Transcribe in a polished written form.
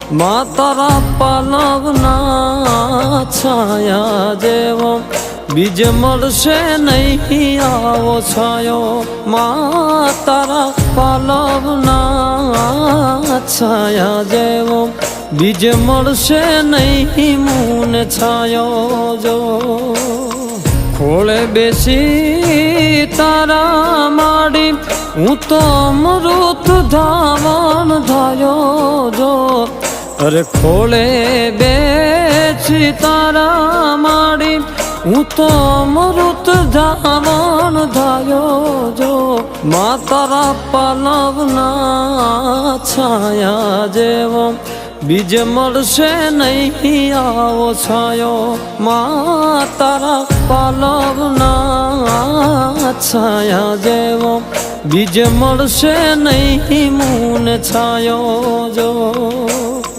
માં તારા પાલવના છાયા જેવો બીજ મળશે નહીં આવો છાયો માં તારા પાલવના છાયા જેવો બીજ મળશે નહીં મૂને છાયો જો ખોળે બેસી તારા માડી હું તો અમૃત ધાવણ ધાયો જો અરે ખોળે બેસી તારા માડી હું તો અમૃત ધાવણ ધાયો જો માં તારા પાલવના છાયા જેવો બીજ મળશે નહીં આવો છાયો માં તારા પાલવના છાયા જેવો બીજ મળશે નહીં મૂને છાયો જો